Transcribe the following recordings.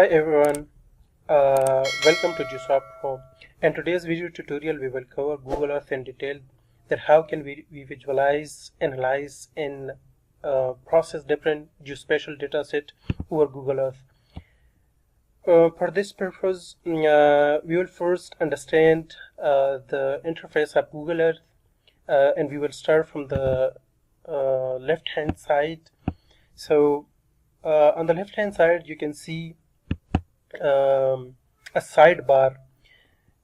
Hi everyone, welcome to GeoSoft Pro. In today's video tutorial we will cover Google Earth in detail, that how can we visualize, analyze and process different geospatial data set over Google Earth. For this purpose we will first understand the interface of Google Earth, and we will start from the left hand side. So on the left hand side you can see a sidebar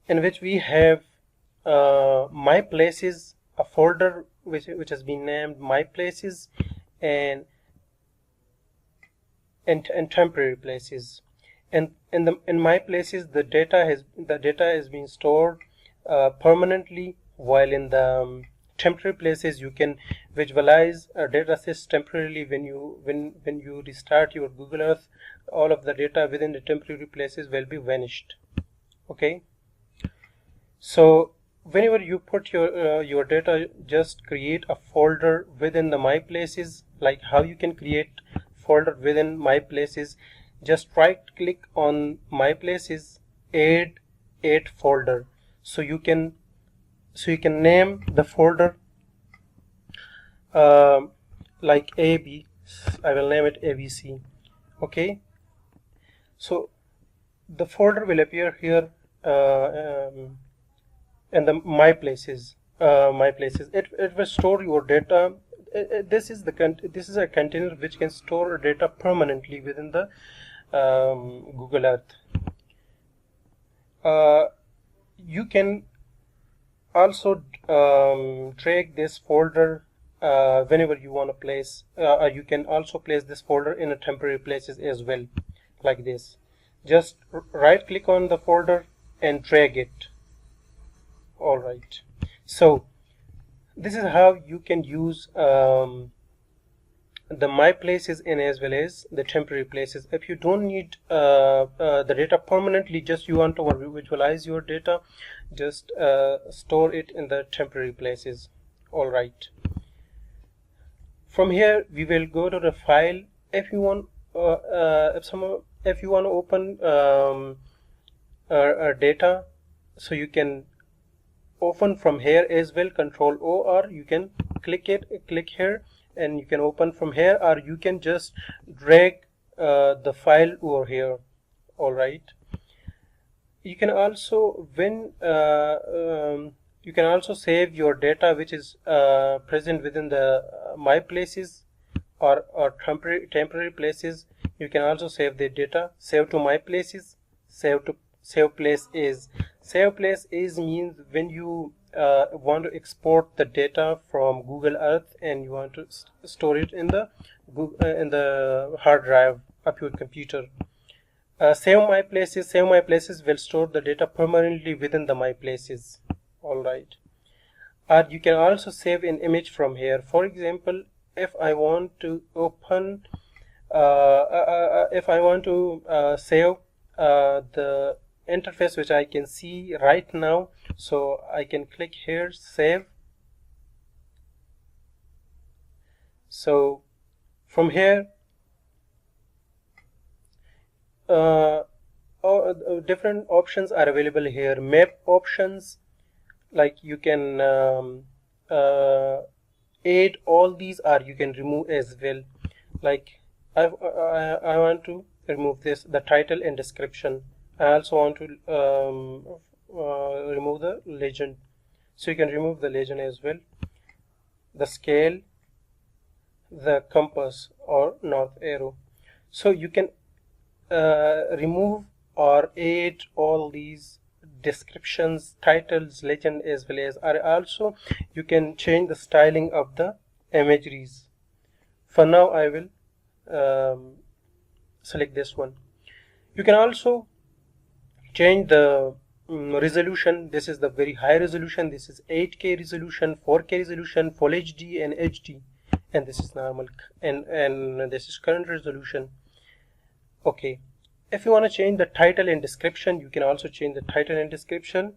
in which we have my places, a folder which has been named my places, and temporary places. And in my places the data has been stored permanently, while in the temporary places you can visualize data sets temporarily. When you restart your Google Earth, all of the data within the temporary places will be vanished. Okay, so whenever you put your data, just create a folder within the my places. Like how you can create folder within my places, just right click on my places, add folder. So you can name the folder like AB. I will name it ABC. Okay, so the folder will appear here in the my places. It will store your data. This is a container which can store data permanently within the Google Earth. You can also drag this folder whenever you want to place. You can also place this folder in a temporary places as well, like this. Just right click on the folder and drag it. Alright, so this is how you can use the my places and as well as the temporary places. If you don't need the data permanently, just you want to visualize your data, just store it in the temporary places. Alright, from here we will go to the file. If you want if you want to open data, so you can open from here as well, Control O, or you can click here and you can open from here, or you can just drag the file over here. All right, you can also you can also save your data which is present within the my places or temporary places. You can also save the data. Save to my places, save place as. Save place as means when you want to export the data from Google Earth and you want to store it in the hard drive of your computer. Save my places will store the data permanently within the my places. All right, you can also save an image from here. For example, if I want to open if I want to save the interface which I can see right now, so I can click here, save. So from here different options are available here. Map options, like you can add all these, or you can remove as well. Like I want to remove this, the title and description. I also want to remove the legend, so you can remove the legend as well. The scale, the compass or north arrow. So you can remove or add all these descriptions, titles, legend, as well as also you can change the styling of the imageries. For now I will select this one. You can also change the resolution. This is the very high resolution. This is 8K resolution, 4K resolution, Full HD and HD, and this is normal, and this is current resolution. Okay, if you want to change the title and description, you can also change the title and description.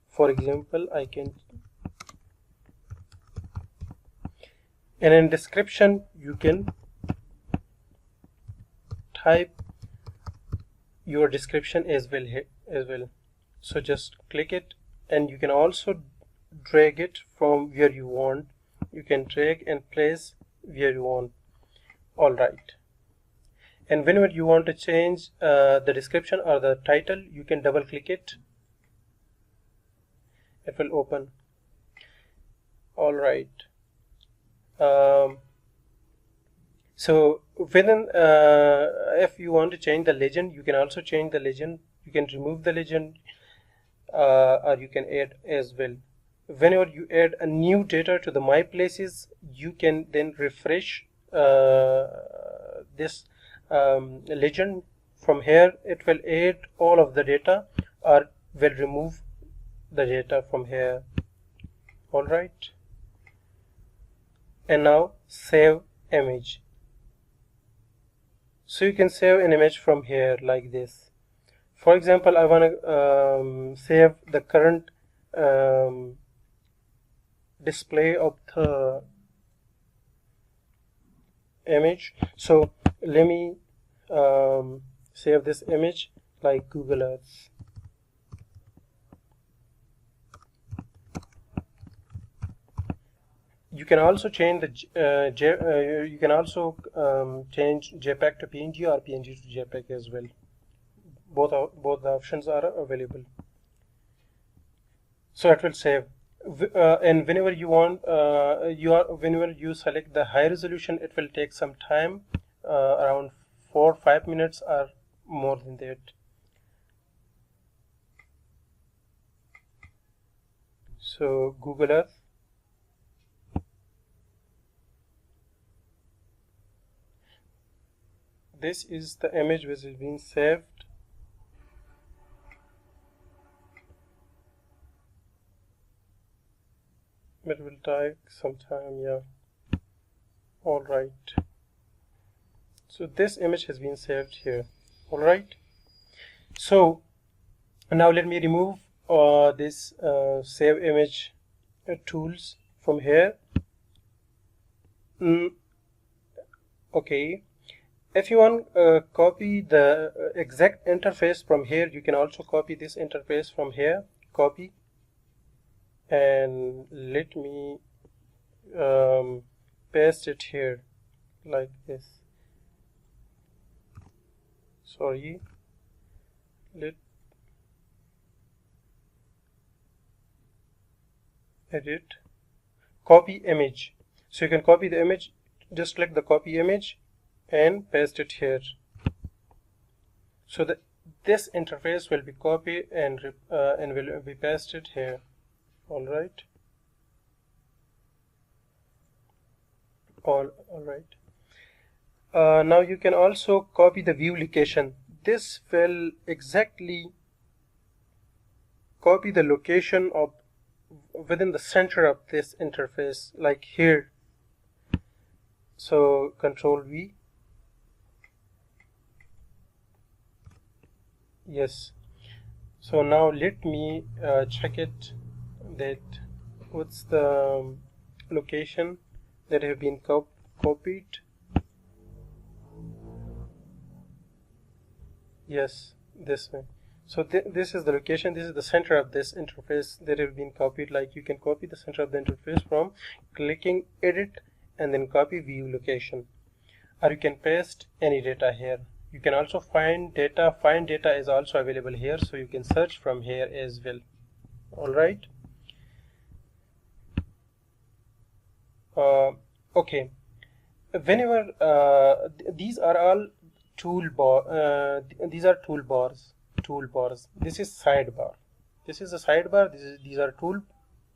For example, I can, and in description you can type your description as well. So just click it, and you can also drag it from where you want. You can drag and place where you want. All right. And whenever you want to change the description or the title, you can double click it. It will open. All right. So within, if you want to change the legend, you can also change the legend. You can remove the legend, or you can add as well. Whenever you add a new data to the My Places, you can then refresh this legend. From here, it will add all of the data or will remove the data from here. All right. And now save image. So you can save an image from here like this. For example, I want to save the current display of the image. So let me save this image like Google Earth. You can also change the you can also change JPEG to PNG or PNG to JPEG as well. Both the options are available. So it will save. And whenever you want, whenever you select the high resolution, it will take some time, around 4 or 5 minutes or more than that. So Google Earth. This is the image which is being saved. It will take some time, yeah. All right. So this image has been saved here. All right. So now let me remove this save image tools from here. Okay. If you want copy the exact interface from here, you can also copy this interface from here. Copy. And let me paste it here like this. Sorry. Let edit. Copy image. So you can copy the image. Just click the copy image and paste it here. So that this interface will be copied and will be pasted here. All right. All right. Now you can also copy the view location. This will exactly copy the location of within the center of this interface, like here. So Control V. Yes. So now let me check it, that what's the location that have been copied. Yes, this way. So this is the location, this is the center of this interface that have been copied. Like you can copy the center of the interface from clicking edit and then copy view location, or you can paste any data here. You can also find data. Find data is also available here, so you can search from here as well. All right. Okay. Whenever these are all toolbar. These are toolbars. This is sidebar. This is a sidebar. These are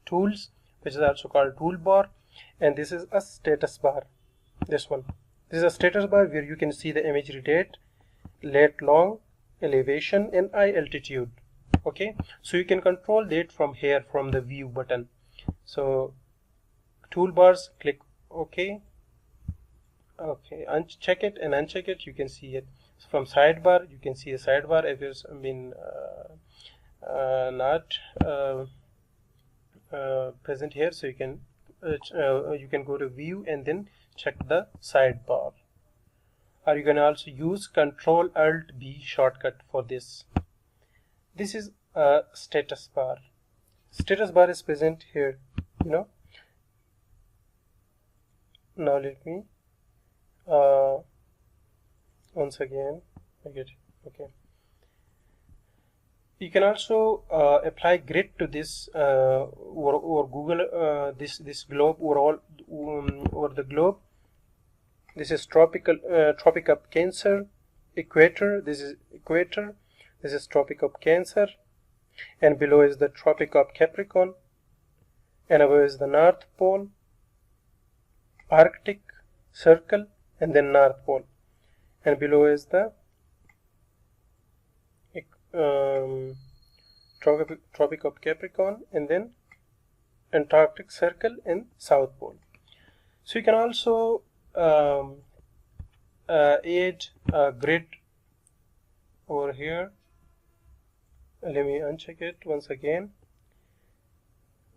tools, which is also called toolbar, and this is a status bar. This one. This is a status bar where you can see the imagery date, lat long, elevation, and eye altitude. Okay, so you can control that from here, from the view button. So toolbars, click OK. Okay, uncheck it and uncheck it. You can see it. So from sidebar, you can see a sidebar if it's been not present here. So you can go to view and then check the sidebar. or you can also use Control Alt B shortcut for this. This is a status bar. Status bar is present here, you know. Now let me once again make it okay. You can also apply grid to this or Google this globe overall over the globe. This is Tropic of Cancer, equator. This is equator. This is Tropic of Cancer, and below is the Tropic of Capricorn, and above is the North Pole, Arctic Circle, and then North Pole, and below is the Tropic of Capricorn, and then Antarctic Circle and South Pole. So you can also add a grid over here. Let me uncheck it once again.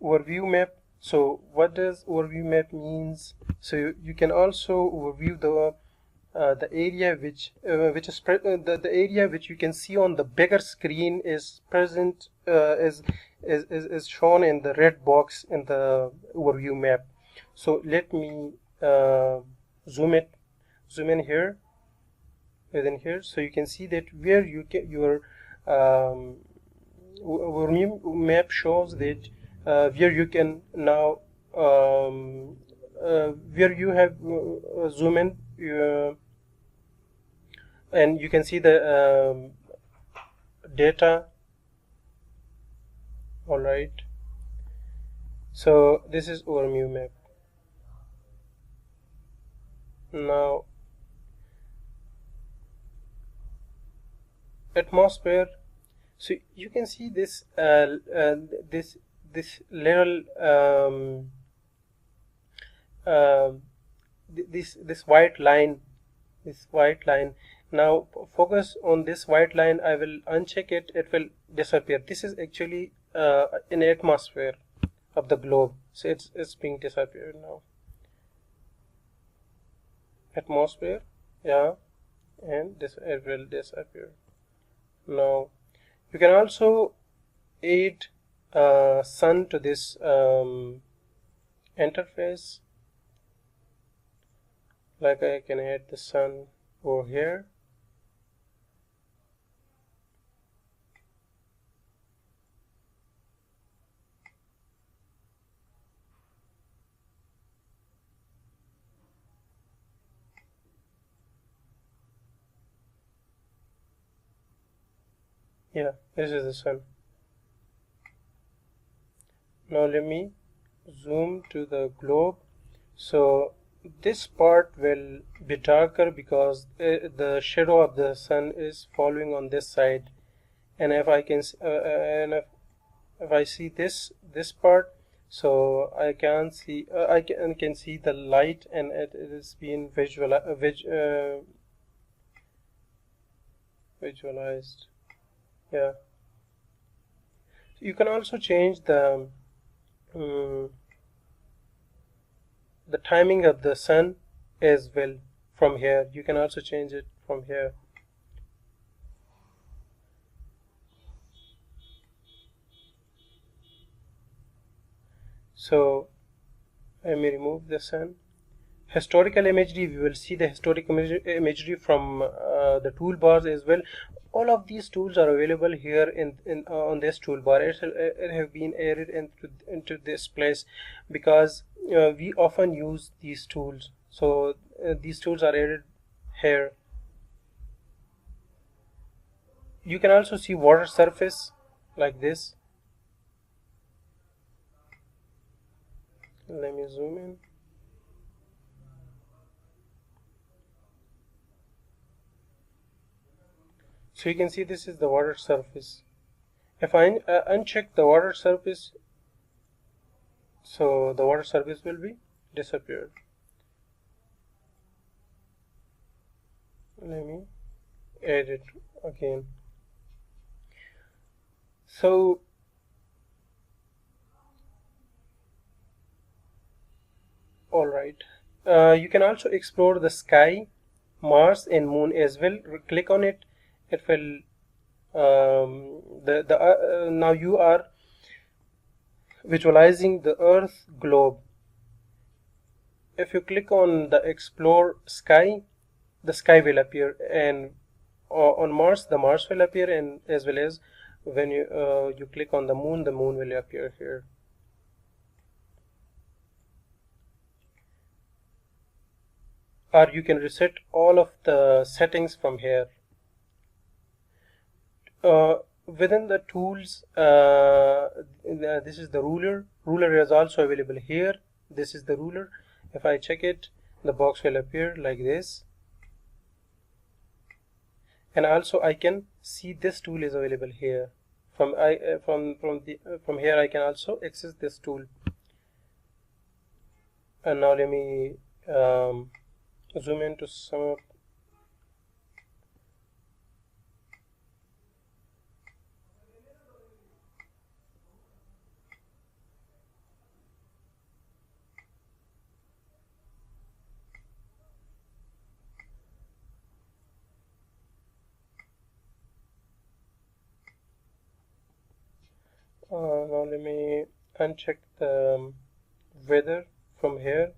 Overview map. So what does overview map means? So you can also overview the area which is the area which you can see on the bigger screen is present is shown in the red box in the overview map. So let me zoom in here, within here, so you can see that where you get your overview map shows that where you can now where you have zoom in and you can see the data. All right, so this is overview map. Now atmosphere. So you can see this this little this white line. Now focus on this white line. I will uncheck it. It will disappear. This is actually an atmosphere of the globe. So it's being disappeared now. Atmosphere, yeah, and this it will disappear. Now you can also add sun to this interface. Like I can add the sun over here. Yeah, this is the sun. Now let me zoom to the globe. So this part will be darker because the shadow of the sun is following on this side, and if I can if I see this part, so I can see I can see the light, and it is being visualized. Yeah, you can also change the timing of the sun as well from here. You can also change it from here. So I may remove the sun. Historical imagery, we will see the historical imagery from the toolbars as well. All of these tools are available here in on this toolbar. It have been added into this place because we often use these tools. So these tools are added here. You can also see water surface like this. Let me zoom in. So you can see this is the water surface. If I uncheck the water surface, so the water surface will be disappeared. Let me add it again. So all right, you can also explore the sky Mars and Moon as well. Click on it. It will now you are visualizing the Earth globe. If you click on the explore sky, the sky will appear, and on Mars the Mars will appear, and as well as when you click on the moon will appear here. Or you can reset all of the settings from here. Within the tools, this is the ruler. Ruler is also available here. This is the ruler. If I check it, the box will appear like this. And also I can see this tool is available here. From here I can also access this tool. And now let me zoom into some of now let me uncheck the weather from here.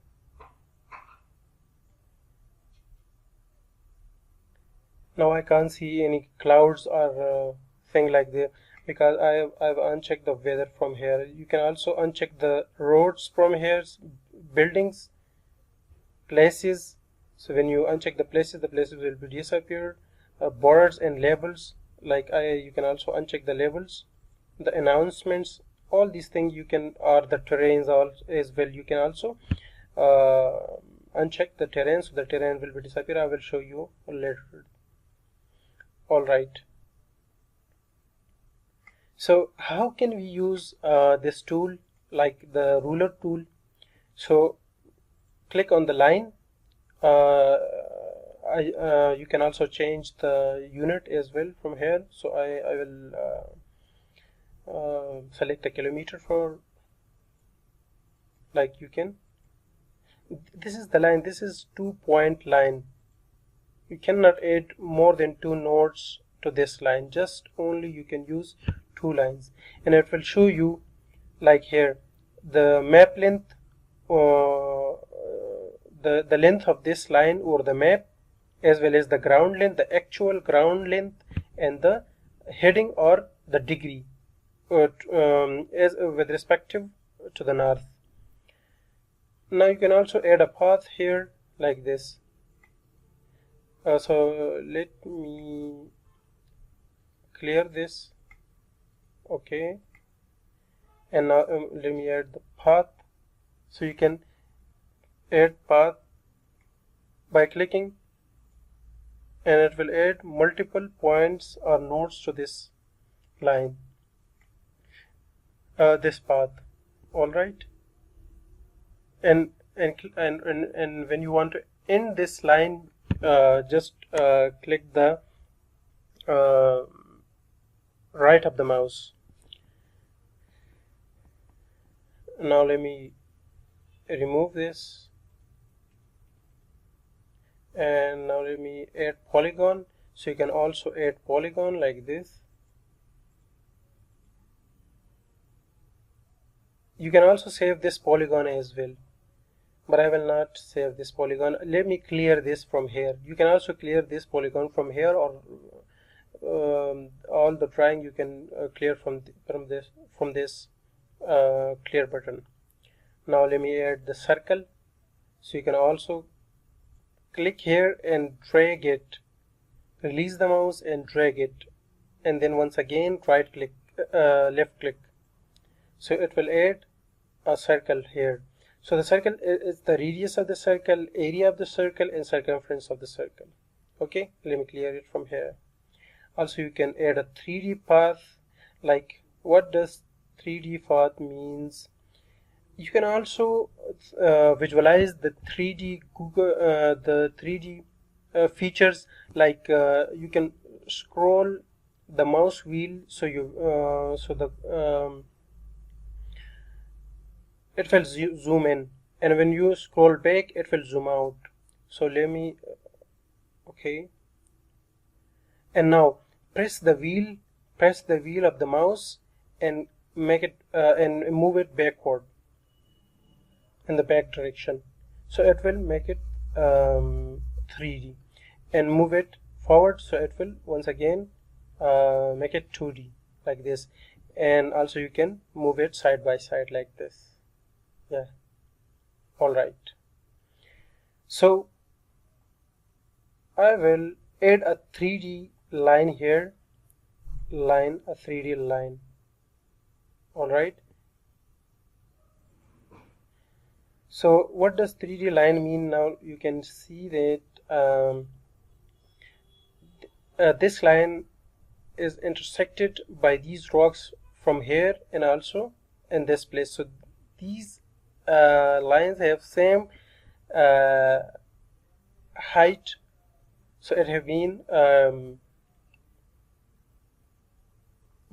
Now I can't see any clouds or thing like that because I've unchecked the weather from here. You can also uncheck the roads from here, buildings, places. So when you uncheck the places will be disappeared. Borders and labels, you can also uncheck the labels, the announcements, all these things you can, or the terrains as well. You can also uncheck the terrain, so the terrain will be disappear. I will show you later. All right. So how can we use this tool, like the ruler tool? So click on the line. You can also change the unit as well from here. So I will select a kilometer for, like, you can, this is the line, this is 2-point line. You cannot add more than 2 nodes to this line, just only you can use 2 lines, and it will show you, like here, the map length, the length of this line or the map, as well as the ground length, the actual ground length, and the heading or the degree as with respective to the north. Now you can also add a path here like this. So let me clear this. Okay, and now let me add the path. So you can add path by clicking, and it will add multiple points or nodes to this line, this path. All right, and when you want to end this line, just click the right of the mouse. Now let me remove this, and now let me add polygon. So you can also add polygon like this. You can also save this polygon as well, but I will not save this polygon. Let me clear this from here. You can also clear this polygon from here, or all the drawing you can clear from this clear button. Now let me add the circle. So you can also click here and drag it, release the mouse and drag it, and then once again right click, left click. So it will add a circle here. So the circle is the radius of the circle, area of the circle, and circumference of the circle. Okay, let me clear it from here. Also you can add a 3D path. Like, what does 3D path means? You can also visualize the 3D the 3D features, like you can scroll the mouse wheel, so you it will zoom in, and when you scroll back it will zoom out. So let me Okay, and now press the wheel of the mouse and make it and move it backward in the back direction, so it will make it 3D, and move it forward so it will once again make it 2D like this. And also you can move it side by side like this. Yeah, all right. So I will add a 3D line here, a 3D line. All right. So what does 3D line mean? Now you can see that this line is intersected by these rocks from here and also in this place. So these lines have same height, so it have been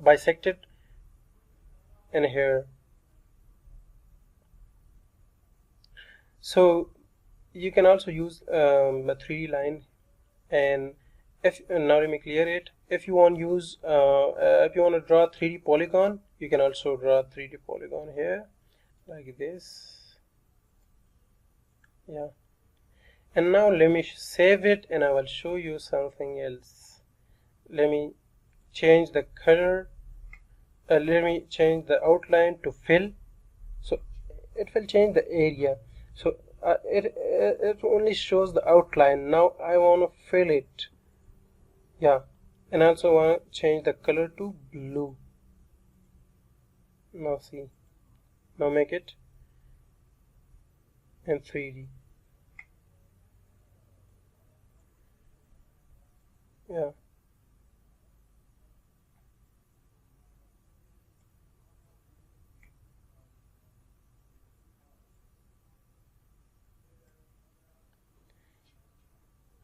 bisected in here. So you can also use a 3D line, and now let me clear it. If you want to use if you want to draw 3D polygon, you can also draw 3D polygon here like this. Yeah, and now let me save it and I will show you something else. Let me change the color, let me change the outline to fill, so it will change the area. So it only shows the outline. Now I want to fill it. Yeah, and I also want to change the color to blue. Now see, now make it in 3D. Yeah,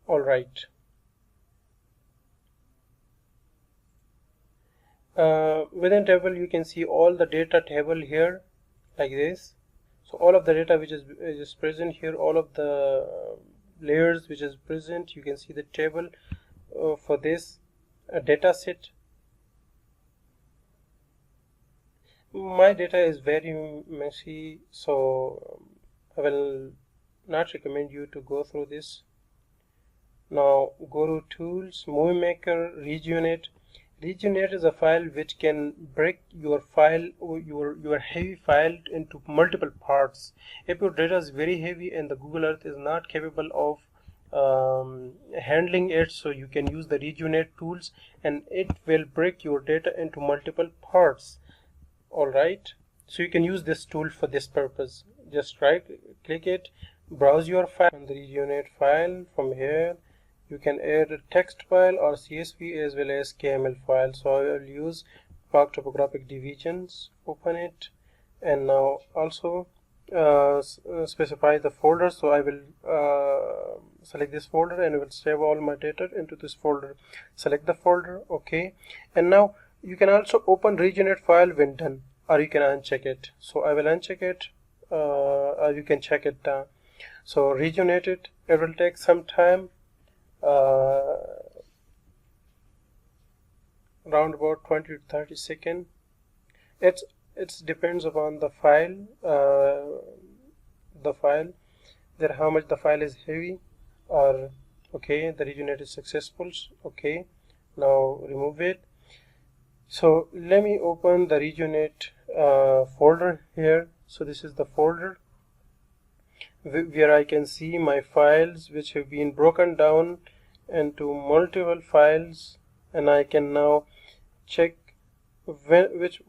all right. Within table you can see all the data table here like this. So all of the data which is present here, all of the layers which is present, you can see the table for this data set. My data is very messy, so I will not recommend you to go through this. Now go to tools, movie maker, regionate. Regionate is a file which can break your file, your heavy file, into multiple parts. If your data is very heavy and the Google Earth is not capable of handling it, so you can use the regionate tools and it will break your data into multiple parts. All right, so you can use this tool for this purpose. Just right click it, browse your file and the regionate file. From here you can add a text file or CSV as well as KML file. So I will use mark topographic divisions, open it, and now also specify the folder. So I will select this folder and I will save all my data into this folder. Select the folder, okay, and now you can also open regionate file when done, or you can uncheck it. So I will uncheck it, or you can check it. So regionate it will take some time, around about 20 to 30 seconds. It depends upon the file, that how much the file is heavy. Or okay, the regionate is successful. Okay, now remove it. So let me open the regionate folder here. So this is the folder where I can see my files which have been broken down into multiple files, and I can now check which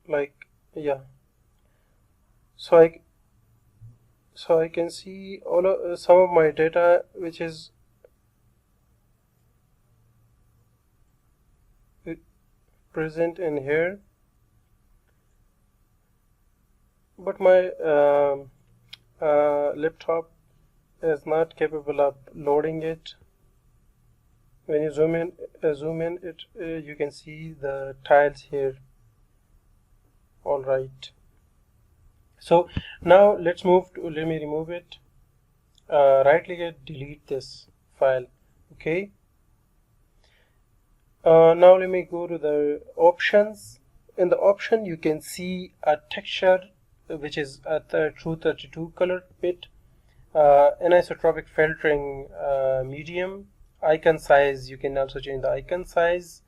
like, yeah, so I can see all of some of my data which is present in here, but my laptop is not capable of loading it. When you zoom in it, you can see the tiles here. All right, so now let's move to, let me remove it. right click it, delete this file. Okay. Now let me go to the options. In the option you can see a texture which is a 232 color bit, anisotropic filtering medium, icon size, you can also change the icon size,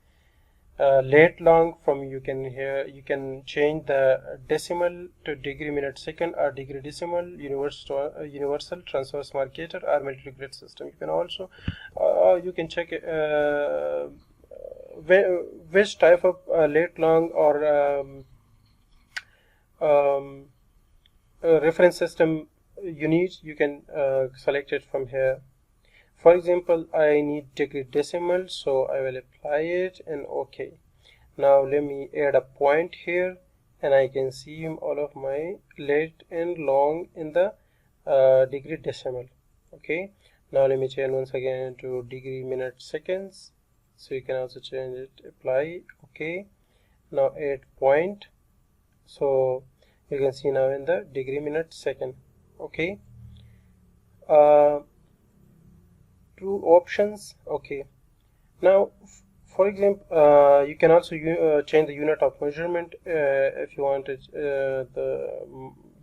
late long, from you can change the decimal to degree minute second or degree decimal, universal transverse marcator or military grid system. You can also you can check which type of late long or reference system you need. You can select it from here. For example, I need degree decimal, so I will apply it and OK. Now let me add a point here, and I can see all of my late and long in the degree decimal. Okay. Now let me change once again to degree minute seconds. So you can also change it, apply, OK. Now add point. So you can see now in the degree minute second. Okay. Two options. Okay. Now for example, you can also change the unit of measurement if you want it, the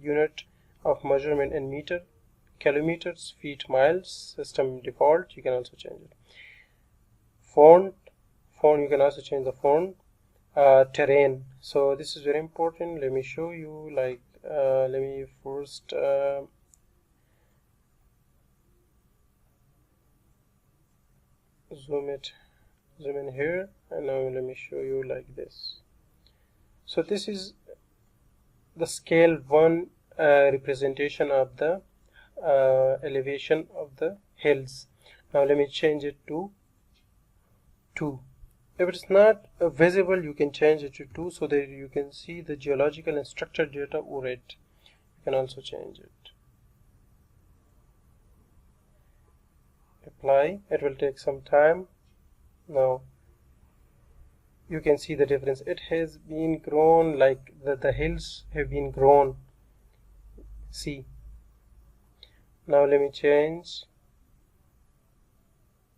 unit of measurement in meter, kilometers, feet, miles, system default. You can also change it. Font, you can also change the font. Terrain, so this is very important. Let me show you, like let me first zoom in here, and now let me show you like this. So this is the scale 1 representation of the elevation of the hills. Now let me change it to 2. If it's not visible, you can change it to 2 so that you can see the geological and structured data or it. You can also change it. Apply. It will take some time. Now you can see the difference. It has been grown, like the hills have been grown. See. Now let me change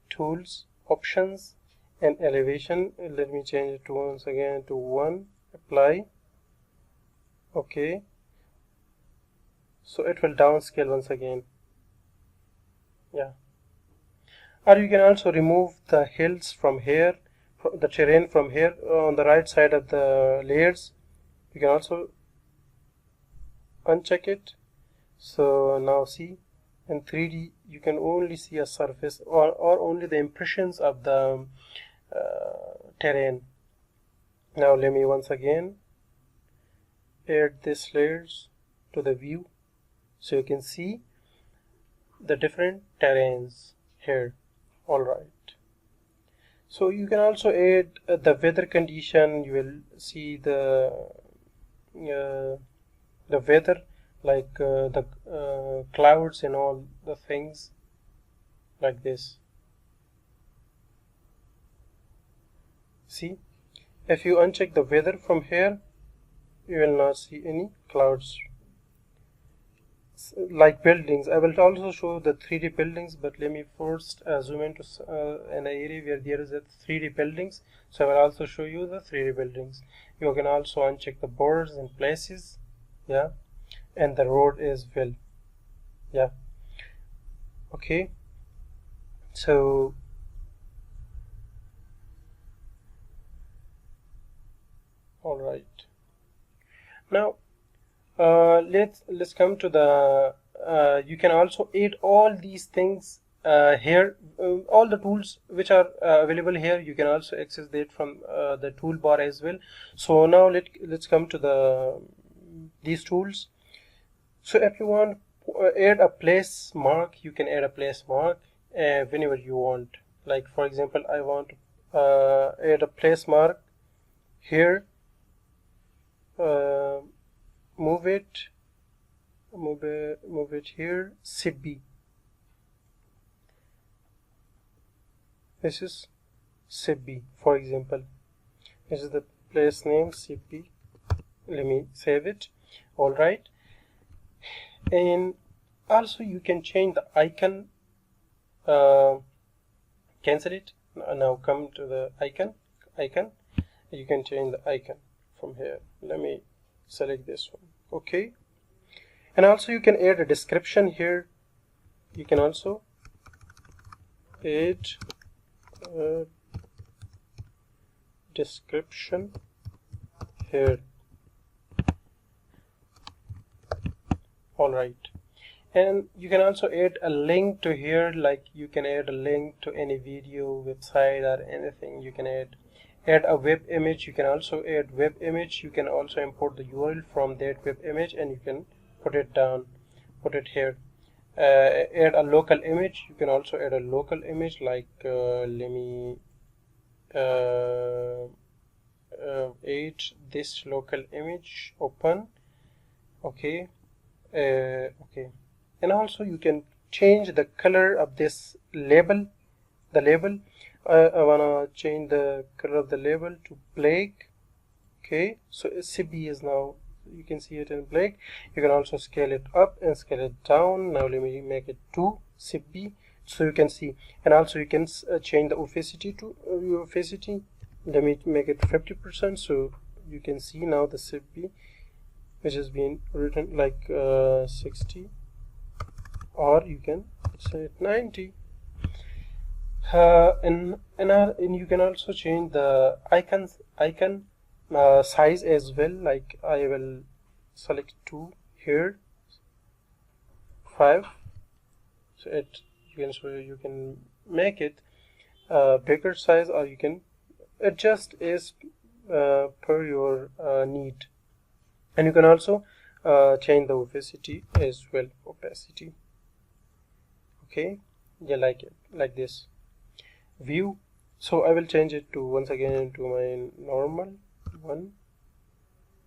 tools, options, and elevation. Let me change it to once again to 1. Apply. Okay. So it will downscale once again. Yeah. Or you can also remove the hills from here, the terrain from here on the right side of the layers. You can also uncheck it. So now see, in 3D you can only see a surface or only the impressions of the terrain. Now let me once again add these layers to the view so you can see the different terrains here. Alright, so you can also add the weather condition. You will see the weather, like the clouds and all the things like this. See, if you uncheck the weather from here, you will not see any clouds. Like buildings, I will also show the 3D buildings, but let me first zoom into an area where there is a 3D buildings. So I will also show you the 3D buildings. You can also uncheck the borders and places, yeah, and the road as well, yeah. Okay, so all right, now let's come to the you can also add all these things here, all the tools which are available here. You can also access that from the toolbar as well. So now let's come to these tools. So if you want add a place mark, you can add a place mark whenever you want. Like for example, I want to add a place mark here. Move it here, CB. This is CB, for example. This is the place name, CB. Let me save it. All right, and Also you can change the icon, cancel it. Now come to the icon. You can change the icon from here. Let me select this one. Okay. And also you can add a description here. You can also add a description here. All right. And you can also add a link to here, like you can add a link to any video, website, or anything. You can add a web image. You can also add web image. You can also import the URL from that web image and you can put it here. Add a local image. You can also add a local image, like let me add this local image, open. Okay. Okay. And also you can change the color of this label. I wanna change the color of the label to black. Okay, so CB is now, you can see it in black. You can also scale it up and scale it down. Now let me make it 2 CB so you can see. And also you can change the opacity to opacity. Let me make it 50% so you can see now the CB, which has been written like 60, or you can say 90. And you can also change the icon size as well. Like I will select 2 here, 5. So you can make it bigger size, or you can adjust as per your need. And you can also change the opacity as well. Opacity. Okay, yeah, like it, like this. View. So I will change it to once again to my normal one,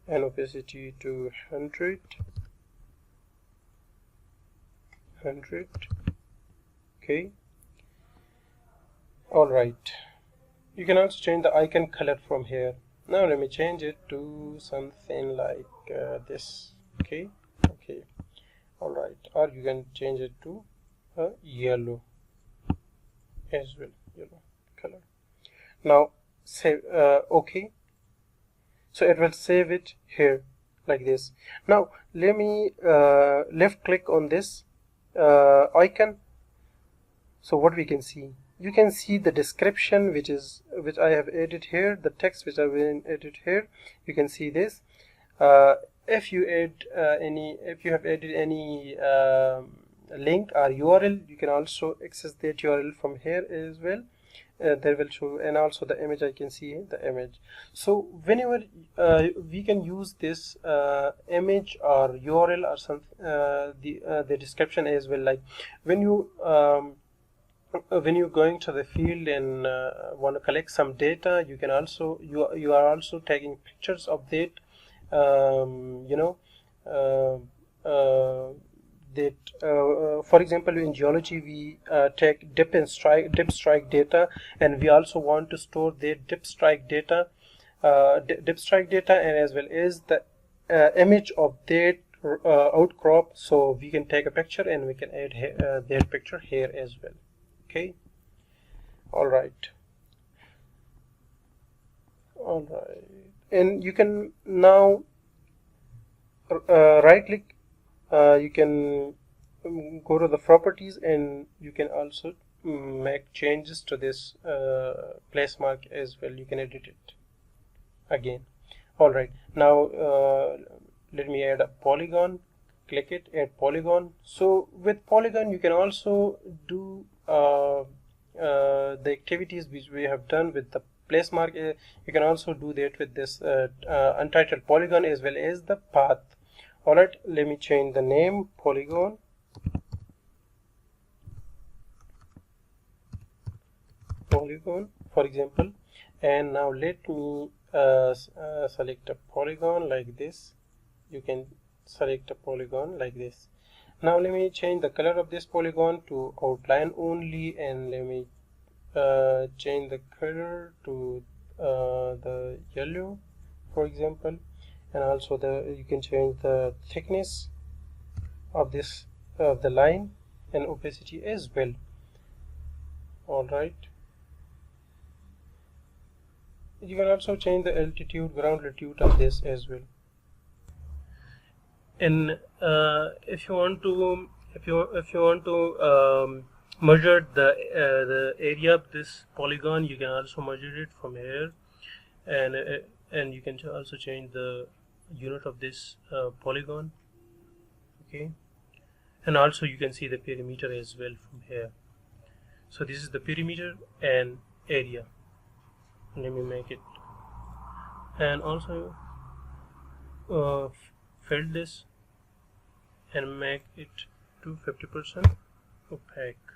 and opacity to 100. Okay. All right. You can also change the icon color from here. Now let me change it to something like this. Okay. All right. Or you can change it to yellow as well, yellow color. Now save. Okay. So it will save it here like this. Now let me left click on this icon. So what we can see, you can see the description which I have added here, the text which I've been added here. You can see this. If you have added any link or URL, you can also access that URL from here as well. There will show, and also the image, I can see the image. So whenever we can use this image or URL or something, the description as well. Like when you're going to the field and want to collect some data, you can also you are also taking pictures of that. For example, in geology we take dip strike data, and we also want to store the dip strike data and as well as the image of that outcrop. So we can take a picture and we can add that picture here as well. Okay. All right. And you can now right click. You can go to the properties, and you can also make changes to this place mark as well. You can edit it again. All right. Now let me add a polygon. Click it, add polygon. So with polygon you can also do the activities which we have done with the place mark. You can also do that with this untitled polygon as well as the path. All right, let me change the name, Polygon. For example, and now let me select a polygon like this. You can select a polygon like this. Now let me change the color of this polygon to outline only, and let me change the color to the yellow, for example. And also you can change the thickness of this of the line and opacity as well. Alright, you can also change the altitude, ground altitude of this as well. And if you want to measure the area of this polygon, you can also measure it from here, and you can also change the unit of this polygon. Okay, and also you can see the perimeter as well from here. So this is the perimeter and area. Let me make it, and also fill this and make it to 50% opaque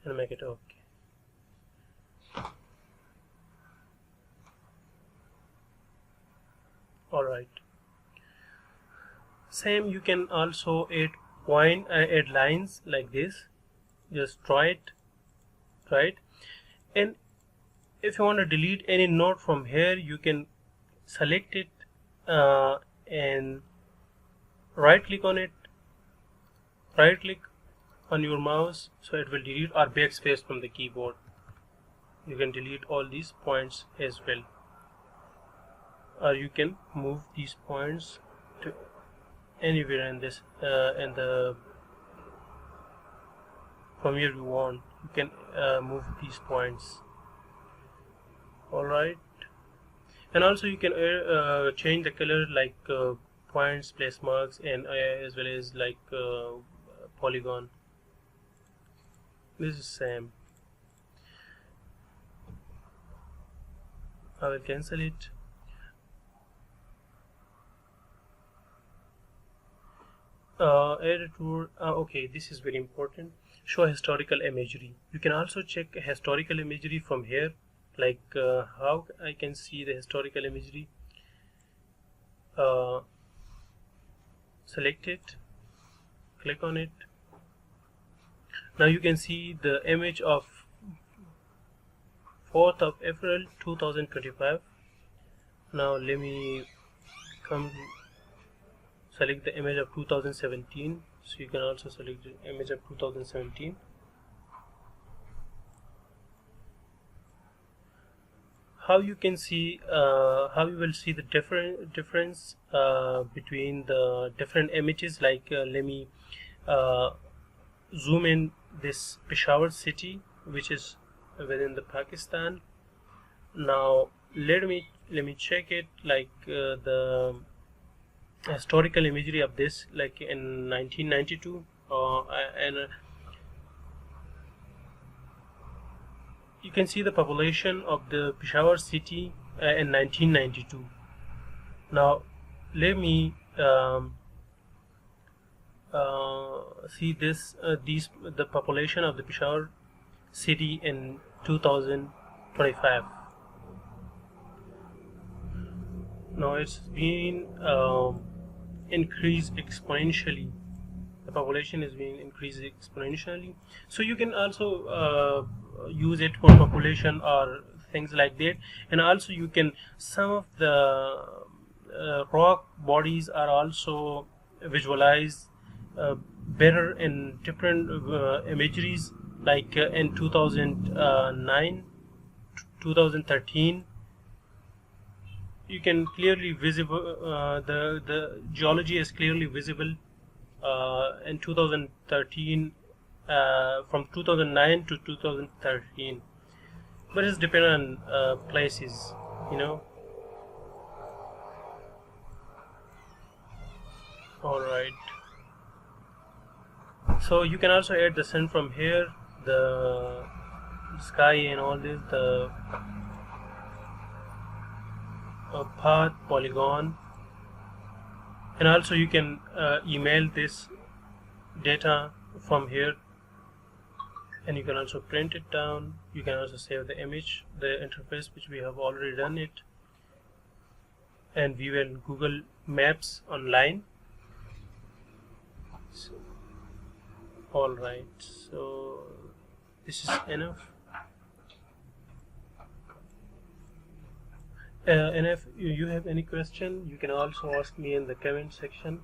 and make it okay. Alright, same you can also add lines like this. Just try it, and if you want to delete any node from here, you can select it and right click on it, right click on your mouse, so it will delete, or backspace from the keyboard. You can delete all these points as well, or you can move these points to anywhere in this from here you want. You can move these points. Alright, and also you can change the color, like points, place marks, and as well as like polygon. This is same. I will cancel it. Add a tool. Okay, this is very important. Show historical imagery. You can also check historical imagery from here, like how I can see the historical imagery. Select it, click on it. Now you can see the image of 4th of April 2025. Now let me select the image of 2017, so you can also select the image of 2017. How you can see, how you will see the difference between the different images, like let me zoom in this Peshawar city, which is within the Pakistan. Now let me check it, like the historical imagery of this, like in 1992, and you can see the population of the Peshawar city in 1992. Now let me see this the population of the Peshawar city in 2025. Now it's been increased exponentially. The population is being increased exponentially, so you can also use it for population or things like that. And also you can, some of the rock bodies are also visualized better in different imageries, like in 2009, 2013. You can clearly visible, the geology is clearly visible in 2013, from 2009 to 2013, but it's dependent on places, you know. Alright, so you can also add the sun from here, the sky and all this, the path, polygon, and also you can email this data from here, and you can also print it down. You can also save the image, the interface which we have already done it, and view in Google Maps online. So, alright, so this is enough. And if you have any question, you can also ask me in the comment section.